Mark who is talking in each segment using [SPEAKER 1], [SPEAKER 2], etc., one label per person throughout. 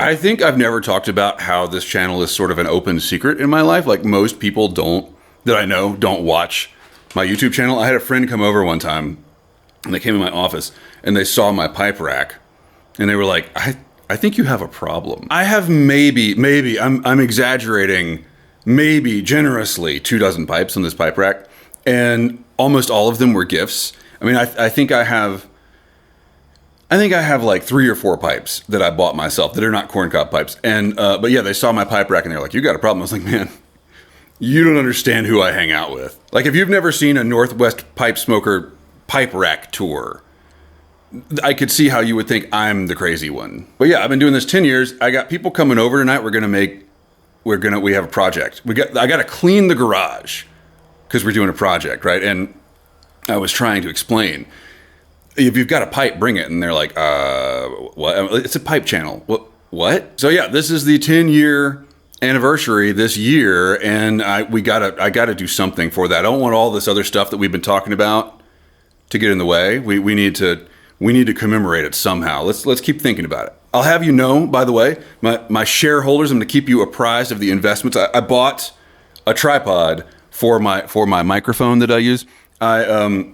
[SPEAKER 1] I think I've never talked about how this channel is sort of an open secret in my life. Like most people that I know don't watch my YouTube channel. I had a friend come over one time and they came in my office and they saw my pipe rack and they were like, I think you have a problem. I have maybe, I'm exaggerating, maybe generously 24 pipes on this pipe rack, and almost all of them were gifts. I mean, I think I have like 3 or 4 pipes that I bought myself that are not corncob pipes. And, but yeah, they saw my pipe rack and they're like, you got a problem. I was like, man, you don't understand who I hang out with. Like if you've never seen a Northwest pipe smoker pipe rack tour, I could see how you would think I'm the crazy one. But yeah, I've been doing this 10 years. I got people coming over tonight. We have a project. I got to clean the garage because we're doing a project, right? And I was trying to explain, if you've got a pipe, bring it. And they're like, what? It's a pipe channel. What? So yeah, this is the 10-year anniversary this year. And I gotta do something for that. I don't want all this other stuff that we've been talking about to get in the way. We need to commemorate it somehow. Let's keep thinking about it. I'll have you know, by the way, my shareholders, I'm going to keep you apprised of the investments. I bought a tripod for my microphone that I use. I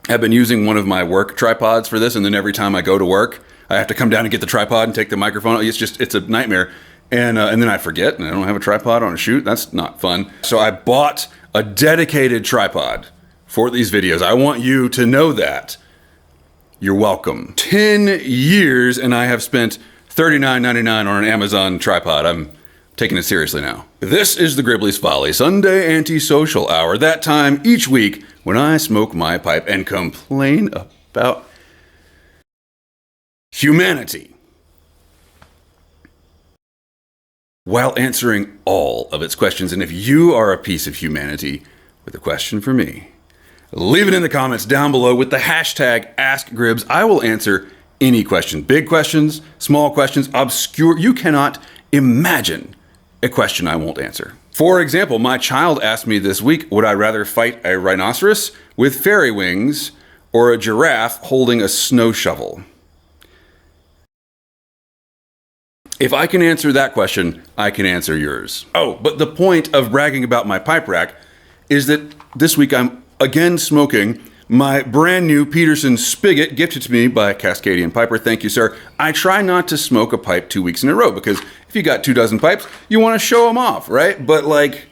[SPEAKER 1] have been using one of my work tripods for this, and then every time I go to work, I have to come down and get the tripod and take the microphone. It's a nightmare. And then I forget, and I don't have a tripod on a shoot. That's not fun. So I bought a dedicated tripod for these videos. I want you to know that. You're welcome. 10 years, and I have spent $39.99 on an Amazon tripod. I'm taking it seriously now. This is the Gribbly's Folly Sunday Antisocial Hour. That time each week when I smoke my pipe and complain about humanity while answering all of its questions. And if you are a piece of humanity with a question for me, leave it in the comments down below with the hashtag AskGribbs. I will answer any question. Big questions, small questions, obscure. You cannot imagine a question I won't answer. For example, my child asked me this week, would I rather fight a rhinoceros with fairy wings or a giraffe holding a snow shovel? If I can answer that question, I can answer yours. Oh, but the point of bragging about my pipe rack is that this week I'm again smoking my brand new Peterson spigot gifted to me by Cascadian Piper. Thank you, sir. I try not to smoke a pipe 2 weeks in a row because if you got 24 pipes, you want to show them off, right? But like,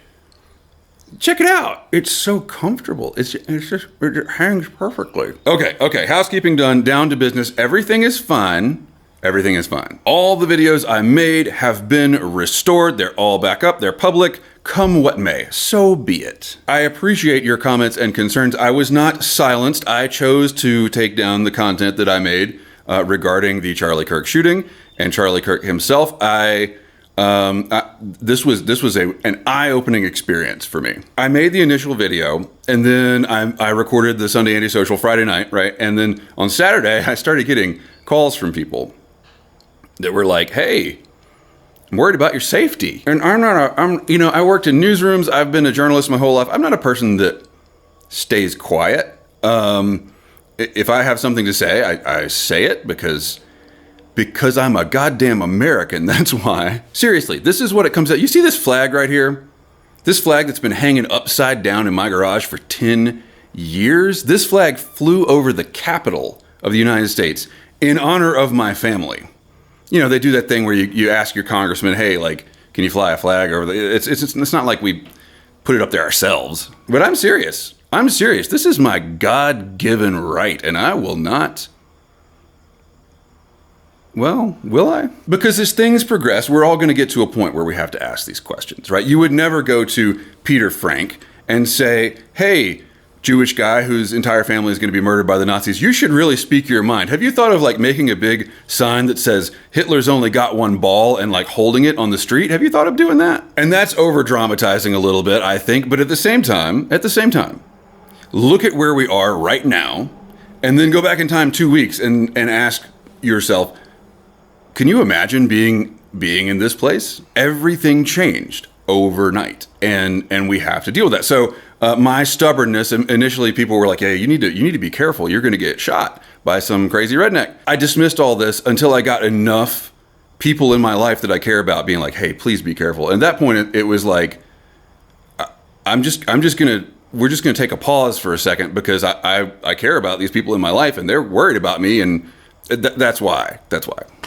[SPEAKER 1] check it out. It's so comfortable. It hangs perfectly. Okay. Housekeeping done. Down to business. Everything is fine. Everything is fine. All the videos I made have been restored. They're all back up. They're public. Come what may. So be it. I appreciate your comments and concerns. I was not silenced. I chose to take down the content that I made regarding the Charlie Kirk shooting and Charlie Kirk himself. This was an eye-opening experience for me. I made the initial video, and then I recorded the Sunday Antisocial Friday night, right? And then on Saturday, I started getting calls from people that were like, hey, I'm worried about your safety. And I worked in newsrooms. I've been a journalist my whole life. I'm not a person that stays quiet. If I have something to say, I say it because I'm a goddamn American. That's why. Seriously, this is what it comes out. You see this flag right here? This flag that's been hanging upside down in my garage for 10 years? This flag flew over the Capitol of the United States in honor of my family. You know, they do that thing where you ask your congressman, hey, like, can you fly a flag over the, it's not like we put it up there ourselves. But I'm serious. This is my God-given right, and I will not. Well, will I? Because as things progress, we're all going to get to a point where we have to ask these questions, right? You would never go to Peter Frank and say, hey, Jewish guy whose entire family is going to be murdered by the Nazis, you should really speak your mind. Have you thought of like making a big sign that says Hitler's only got one ball and like holding it on the street? Have you thought of doing that? And that's over dramatizing a little bit, I think. But at the same time, look at where we are right now and then go back in time 2 weeks and ask yourself, can you imagine being in this place? Everything changed overnight, and we have to deal with that. So my stubbornness, initially people were like, hey, you need to be careful. You're going to get shot by some crazy redneck. I dismissed all this until I got enough people in my life that I care about being like, hey, please be careful. And at that point, it was like, we're just gonna take a pause for a second because I care about these people in my life and they're worried about me, and that's why.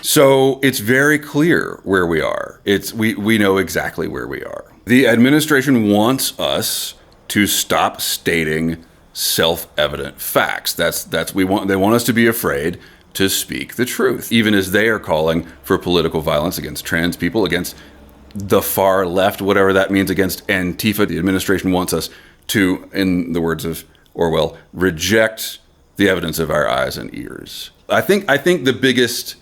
[SPEAKER 1] So it's very clear where we are. We know exactly where we are. The administration wants us to stop stating self-evident facts. They want us to be afraid to speak the truth, even as they are calling for political violence against trans people, against the far left, whatever that means, against Antifa. The administration wants us to, in the words of Orwell, reject the evidence of our eyes and ears. I think the biggest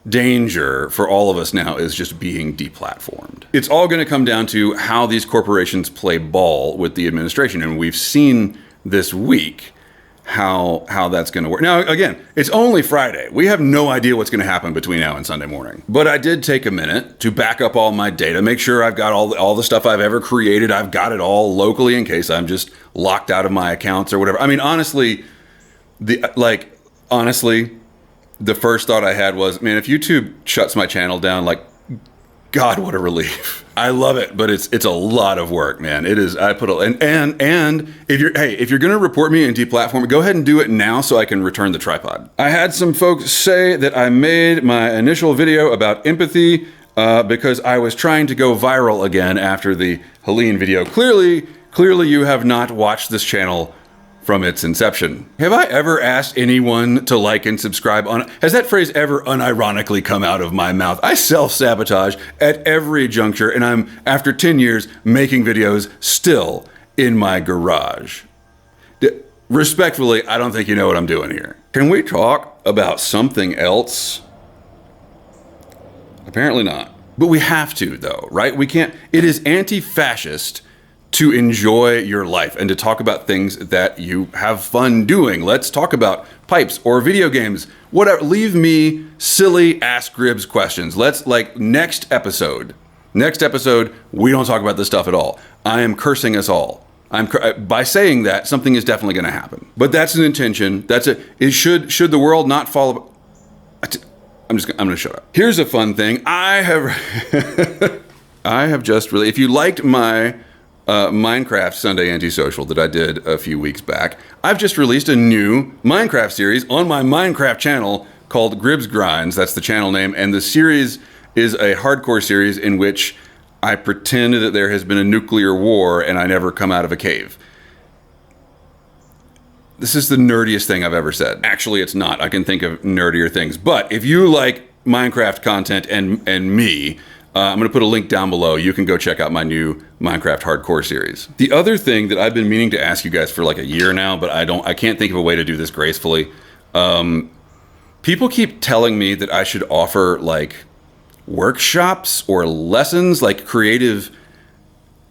[SPEAKER 1] danger for all of us now is just being deplatformed. It's all going to come down to how these corporations play ball with the administration, and we've seen this week how that's going to work. Now, again, it's only Friday. We have no idea what's going to happen between now and Sunday morning. But I did take a minute to back up all my data, make sure I've got all the stuff I've ever created. I've got it all locally in case I'm just locked out of my accounts or whatever. I mean, honestly, the first thought I had was, man, if YouTube shuts my channel down, like, God, what a relief. I love it, but it's a lot of work, man. It is. I put and if you're going to report me and deplatform me, go ahead and do it now so I can return the tripod. I had some folks say that I made my initial video about empathy because I was trying to go viral again after the Helene video. Clearly you have not watched this channel from its inception. Have I ever asked anyone to like and subscribe has that phrase ever unironically come out of my mouth? I self-sabotage at every juncture, and I'm, after 10 years, making videos still in my garage. Respectfully, I don't think you know what I'm doing here. Can we talk about something else? Apparently not. But we have to, though, right? We can't. It is anti-fascist to enjoy your life and to talk about things that you have fun doing. Let's talk about pipes or video games, whatever. Leave me silly Ask Gribs questions. Let's, next episode, we don't talk about this stuff at all. I am cursing us all. By saying that, something is definitely going to happen. But that's an intention. Should the world not follow? I'm going to shut up. Here's a fun thing. I have just really, if you liked my Minecraft Sunday Antisocial that I did a few weeks back, I've just released a new Minecraft series on my Minecraft channel called Gribs Grinds. That's the channel name. And the series is a hardcore series in which I pretend that there has been a nuclear war and I never come out of a cave. This is the nerdiest thing I've ever said. Actually, it's not. I can think of nerdier things. But if you like Minecraft content and me, I'm going to put a link down below. You can go check out my new Minecraft hardcore series. The other thing that I've been meaning to ask you guys for like a year now, but I can't think of a way to do this gracefully. People keep telling me that I should offer like workshops or lessons, like creative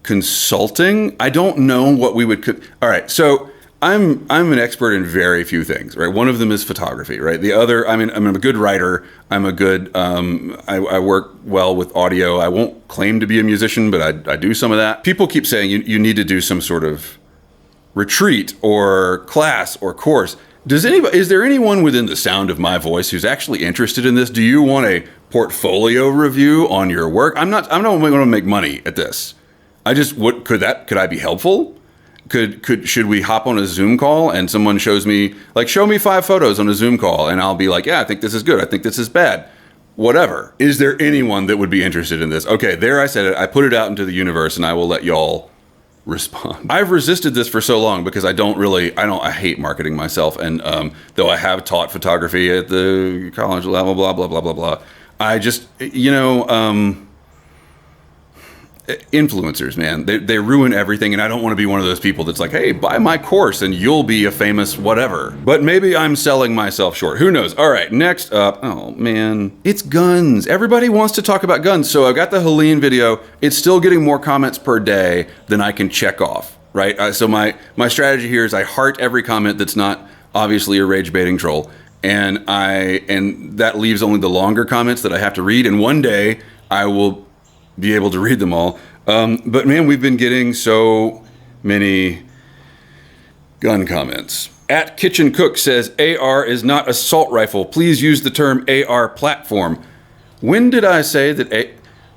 [SPEAKER 1] consulting. I don't know what we would. All right, so I'm an expert in very few things, right? One of them is photography, right? The other, I'm a good writer. I'm a good, I work well with audio. I won't claim to be a musician, but I do some of that. People keep saying you need to do some sort of retreat or class or course. Is there anyone within the sound of my voice who's actually interested in this? Do you want a portfolio review on your work? I'm not going to make money at this. Could I be helpful? Should we hop on a Zoom call and someone show me 5 photos on a Zoom call and I'll be like, yeah, I think this is good. I think this is bad. Whatever. Is there anyone that would be interested in this? Okay, there I said it. I put it out into the universe and I will let y'all respond. I've resisted this for so long because I hate marketing myself. And though I have taught photography at the college level, blah, blah, blah, blah, blah. I just, influencers, man, they ruin everything, and I don't want to be one of those people that's like, hey, buy my course and you'll be a famous whatever. But maybe I'm selling myself short. Who knows? All right, next up, oh man, it's guns. Everybody wants to talk about guns. So I got the Helene video. It's still getting more comments per day than I can check off, right? So my strategy here is I heart every comment that's not obviously a rage baiting troll, and that leaves only the longer comments that I have to read, and one day I will be able to read them all. But man, we've been getting so many gun comments. At Kitchen Cook says, AR is not assault rifle. Please use the term AR platform. When did I say that?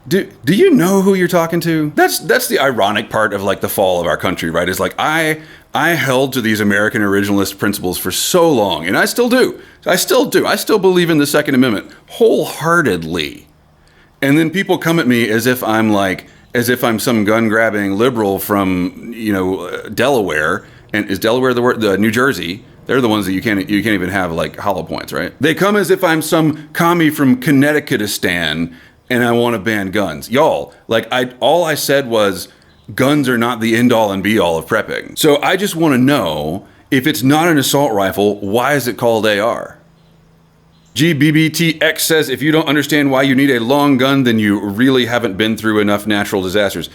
[SPEAKER 1] Do you know who you're talking to? That's the ironic part of like the fall of our country, right? Is like I held to these American originalist principles for so long, and I still do. I still believe in the Second Amendment wholeheartedly. And then people come at me as if I'm some gun-grabbing liberal from, Delaware. And is Delaware the word? New Jersey. They're the ones that you can't even have like hollow points, right? They come as if I'm some commie from Connecticutistan and I want to ban guns. Y'all, all I said was guns are not the end all and be all of prepping. So I just want to know, if it's not an assault rifle, why is it called AR? GBBTX says, if you don't understand why you need a long gun, then you really haven't been through enough natural disasters.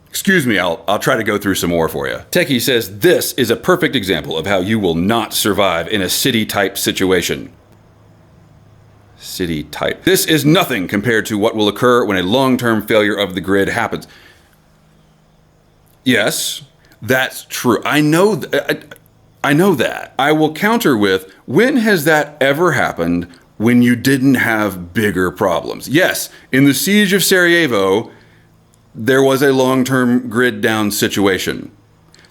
[SPEAKER 1] Excuse me, I'll try to go through some more for you. Techie says, this is a perfect example of how you will not survive in a city-type situation. City-type. This is nothing compared to what will occur when a long-term failure of the grid happens. Yes, that's true. I know that. I will counter with, when has that ever happened when you didn't have bigger problems? Yes, in the siege of Sarajevo, there was a long-term grid down situation.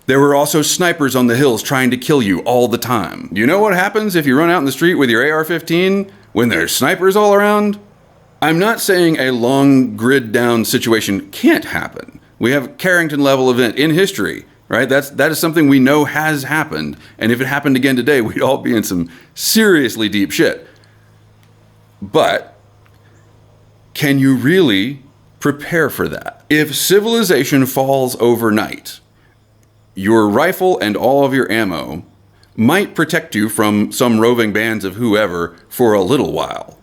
[SPEAKER 1] There were also snipers on the hills trying to kill you all the time. You know what happens if you run out in the street with your AR-15 when there's snipers all around? I'm not saying a long grid down situation can't happen. We have Carrington level event in history, right? That is something we know has happened. And if it happened again today, we'd all be in some seriously deep shit. But can you really prepare for that? If civilization falls overnight, your rifle and all of your ammo might protect you from some roving bands of whoever for a little while.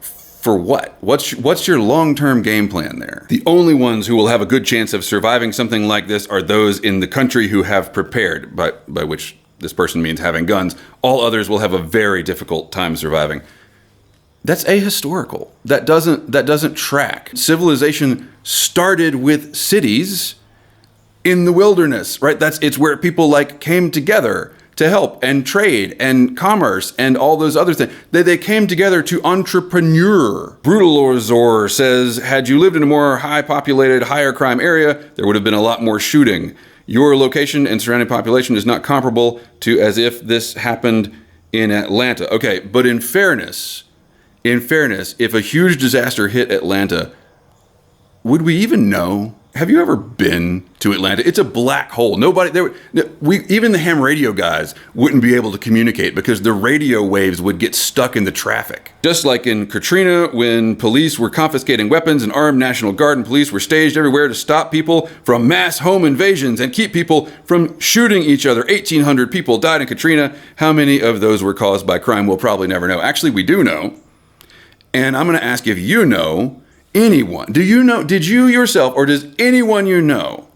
[SPEAKER 1] For what? What's your long-term game plan there? The only ones who will have a good chance of surviving something like this are those in the country who have prepared, by which this person means having guns. All others will have a very difficult time surviving. That's ahistorical. That doesn't track. Civilization started with cities in the wilderness, right? It's where people came together to help and trade and commerce and all those other things. They came together to entrepreneur. Brutalorzor says, had you lived in a more high populated, higher crime area, there would have been a lot more shooting. Your location and surrounding population is not comparable to as if this happened in Atlanta. Okay, but in fairness, if a huge disaster hit Atlanta, would we even know? Have you ever been to Atlanta? It's a black hole. Even the ham radio guys wouldn't be able to communicate because the radio waves would get stuck in the traffic. Just like in Katrina, when police were confiscating weapons and armed National Guard and police were staged everywhere to stop people from mass home invasions and keep people from shooting each other. 1,800 people died in Katrina. How many of those were caused by crime? We'll probably never know. Actually, we do know. And I'm going to ask if you know. Anyone, do you know, did you yourself, or does anyone you know,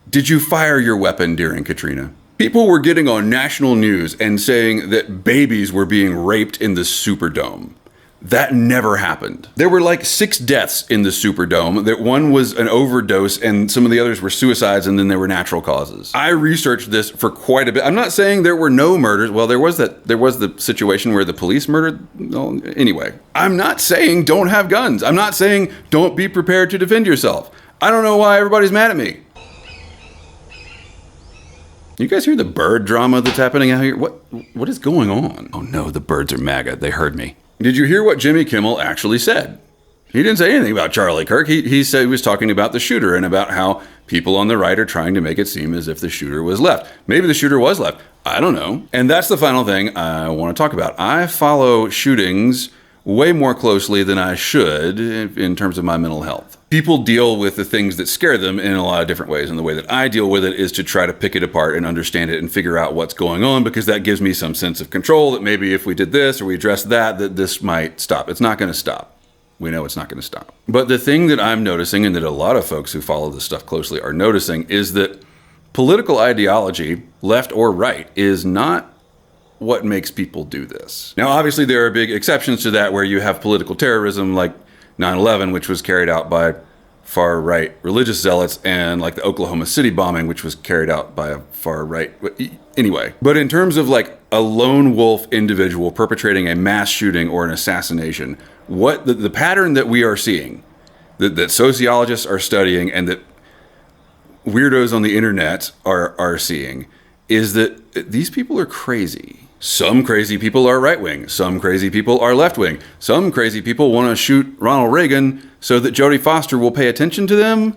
[SPEAKER 1] did you fire your weapon during Katrina? People were getting on national news and saying that babies were being raped in the Superdome. That never happened. There were 6 deaths in the Superdome. That one was an overdose and some of the others were suicides, and then there were natural causes. I researched this for quite a bit. I'm not saying there were no murders. Well, there was the situation where the police murdered. Well, anyway, I'm not saying don't have guns. I'm not saying don't be prepared to defend yourself. I don't know why everybody's mad at me. You guys hear the bird drama that's happening out here? What is going on? Oh no, the birds are MAGA. They heard me. Did you hear what Jimmy Kimmel actually said? He didn't say anything about Charlie Kirk. He said he was talking about the shooter and about how people on the right are trying to make it seem as if the shooter was left. Maybe the shooter was left. I don't know. And that's the final thing I want to talk about. I follow shootings way more closely than I should in terms of my mental health. People deal with the things that scare them in a lot of different ways. And the way that I deal with it is to try to pick it apart and understand it and figure out what's going on, because that gives me some sense of control that maybe if we did this or we addressed that this might stop. It's not going to stop. We know it's not going to stop. But the thing that I'm noticing, and that a lot of folks who follow this stuff closely are noticing, is that political ideology, left or right, is not what makes people do this. Now, obviously, there are big exceptions to that where you have political terrorism like 9/11, which was carried out by far-right religious zealots, and like the Oklahoma City bombing, which was carried out by a far-right. Anyway, but in terms of like a lone wolf individual perpetrating a mass shooting or an assassination, what the pattern that we are seeing, that sociologists are studying and that weirdos on the internet are seeing, is that these people are crazy. Some crazy people are right-wing. Some crazy people are left-wing. Some crazy people want to shoot Ronald Reagan so that Jodie Foster will pay attention to them.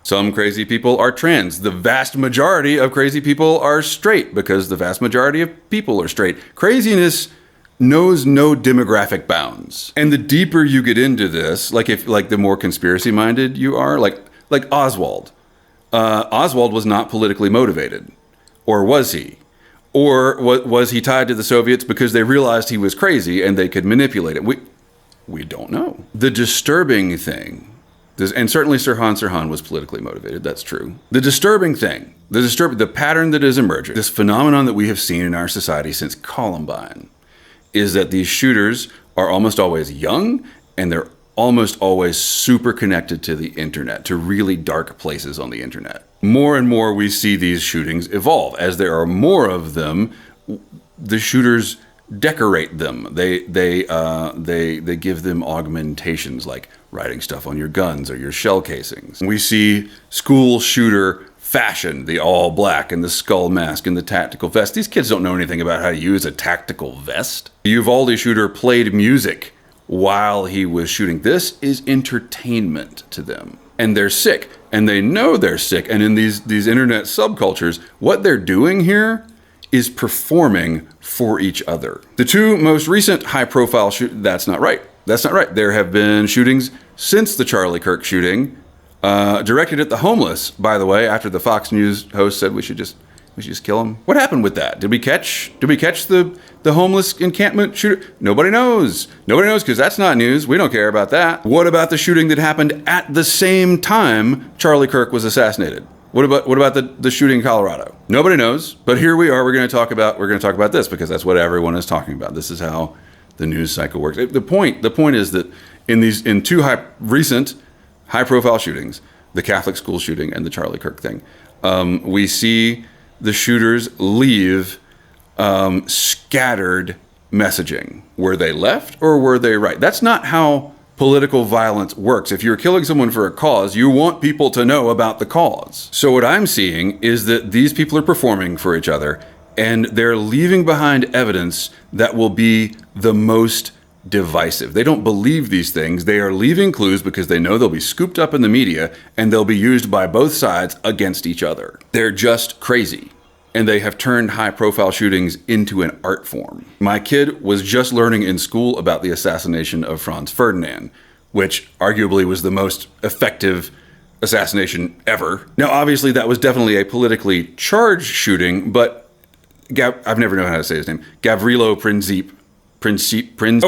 [SPEAKER 1] Some crazy people are trans. The vast majority of crazy people are straight because the vast majority of people are straight. Craziness knows no demographic bounds. And the deeper you get into this, like the more conspiracy-minded you are, like Oswald. Oswald was not politically motivated. Or was he? Or was he tied to the Soviets because they realized he was crazy and they could manipulate it? We don't know. The disturbing thing, and certainly Sirhan was politically motivated, that's true. The disturbing thing, the pattern that is emerging, this phenomenon that we have seen in our society since Columbine, is that these shooters are almost always young and they're almost always super connected to the internet, to really dark places on the internet. More and more we see these shootings evolve. As there are more of them, the shooters decorate them. They give them augmentations, like writing stuff on your guns or your shell casings. We see school shooter fashion, the all black and the skull mask and the tactical vest. These kids don't know anything about how to use a tactical vest. The Uvalde shooter played music while he was shooting. This is entertainment to them. And they're sick, and they know they're sick. And in these internet subcultures, what they're doing here is performing for each other. The two most recent high-profile that's not right. That's not right. There have been shootings since the Charlie Kirk shooting, directed at the homeless, by the way, after the Fox News host said we should just kill him. What happened with that? Did we catch the homeless encampment shooter? Nobody knows. Nobody knows because that's not news. We don't care about that. What about the shooting that happened at the same time Charlie Kirk was assassinated? What about the shooting in Colorado? Nobody knows. But here we are. We're going to talk about this because that's what everyone is talking about. This is how the news cycle works. The point is that in two recent high-profile shootings, the Catholic school shooting and the Charlie Kirk thing, we see the shooters leave scattered messaging. Were they left or were they right? That's not how political violence works. If you're killing someone for a cause, you want people to know about the cause. So what I'm seeing is that these people are performing for each other and they're leaving behind evidence that will be the most divisive. They don't believe these things. They are leaving clues because they know they'll be scooped up in the media and they'll be used by both sides against each other. They're just crazy. And they have turned high-profile shootings into an art form. My kid was just learning in school about the assassination of Franz Ferdinand, which arguably was the most effective assassination ever. Now, obviously, that was definitely a politically charged shooting, but I've never known how to say his name. Gavrilo Princip.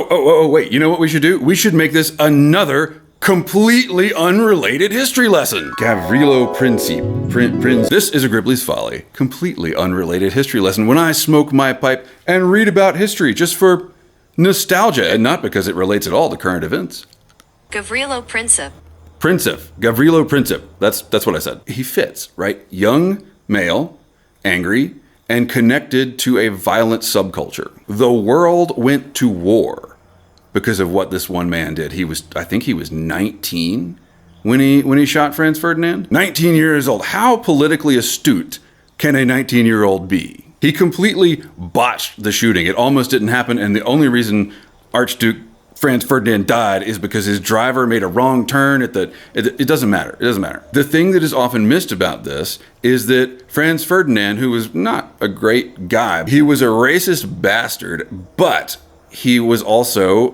[SPEAKER 1] Oh, wait, you know what we should do? We should make this another completely unrelated history lesson. Gavrilo Princip. This is a Gribley's Folly, completely unrelated history lesson when I smoke my pipe and read about history just for nostalgia and not because it relates at all to current events.
[SPEAKER 2] Gavrilo Princip.
[SPEAKER 1] Gavrilo Princip. That's what I said. He fits, right? Young, male, angry, and connected to a violent subculture. The world went to war because of what this one man did. I think he was 19 when he shot Franz Ferdinand. 19 years old. How politically astute can a 19-year-old be? He completely botched the shooting. It almost didn't happen, and the only reason Archduke Franz Ferdinand died is because his driver made a wrong turn it doesn't matter. It doesn't matter. The thing that is often missed about this is that Franz Ferdinand, who was not a great guy, he was a racist bastard, but he was also,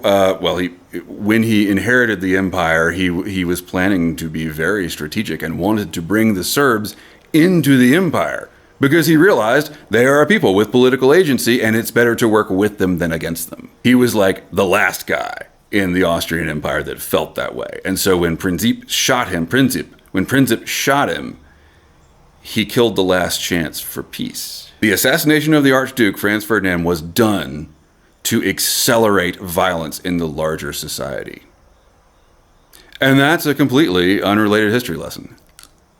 [SPEAKER 1] when he inherited the empire, he was planning to be very strategic and wanted to bring the Serbs into the empire because he realized they are a people with political agency and it's better to work with them than against them. He was like the last guy in the Austrian Empire that felt that way. And so when Princip shot him, he killed the last chance for peace. The assassination of the Archduke Franz Ferdinand was done to accelerate violence in the larger society. And that's a completely unrelated history lesson.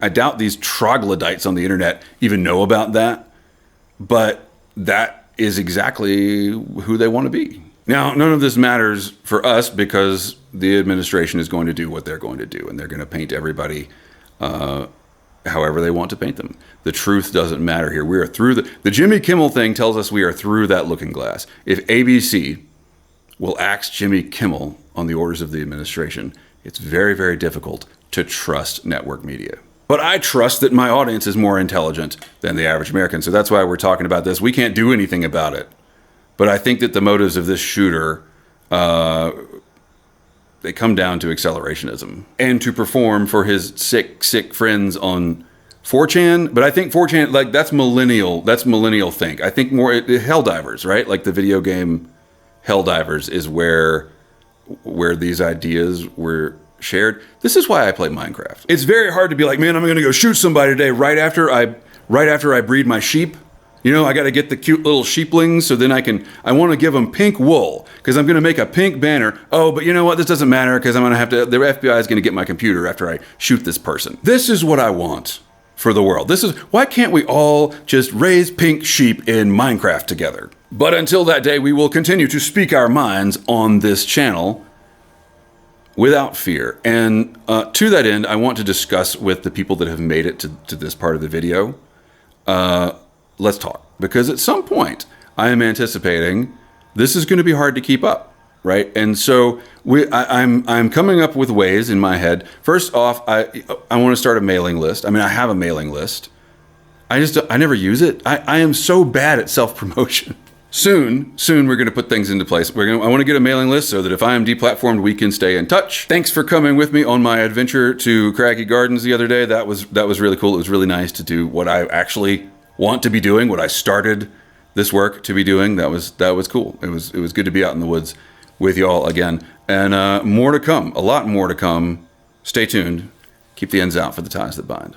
[SPEAKER 1] I doubt these troglodytes on the internet even know about that, but that is exactly who they want to be. Now, none of this matters for us because the administration is going to do what they're going to do, and they're going to paint everybody however they want to paint them. The truth doesn't matter here. We are through the Jimmy Kimmel thing tells us we are through that looking glass. If ABC will axe Jimmy Kimmel on the orders of the administration, it's very, very difficult to trust network media. But I trust that my audience is more intelligent than the average American, so that's why we're talking about this. We can't do anything about it. But I think that the motives of this shooter, they come down to accelerationism and to perform for his sick friends on 4chan. But I think 4chan, like that's millennial think. I think more Helldivers, right? Like the video game Helldivers is where these ideas were shared. This is why I play Minecraft. It's very hard to be like, man, I'm going to go shoot somebody today right after I breed my sheep. You know, I got to get the cute little sheeplings so then I want to give them pink wool because I'm going to make a pink banner. Oh, but you know what? This doesn't matter because I'm going to have to, the FBI is going to get my computer after I shoot this person. This is what I want for the world. Why can't we all just raise pink sheep in Minecraft together? But until that day, we will continue to speak our minds on this channel without fear. And to that end, I want to discuss with the people that have made it to this part of the video. Let's talk. Because at some point, I am anticipating this is going to be hard to keep up, right? And so I'm coming up with ways in my head. First off, I want to start a mailing list. I mean, I have a mailing list. I never use it. I am so bad at self-promotion. Soon we're going to put things into place. I want to get a mailing list so that if I am deplatformed, we can stay in touch. Thanks for coming with me on my adventure to Craggy Gardens the other day. That was really cool. It was really nice to do what I actually want to be doing, what I started this work to be doing. That was cool. It was good to be out in the woods with y'all again. And more to come, a lot more to come. Stay tuned. Keep the ends out for the ties that bind.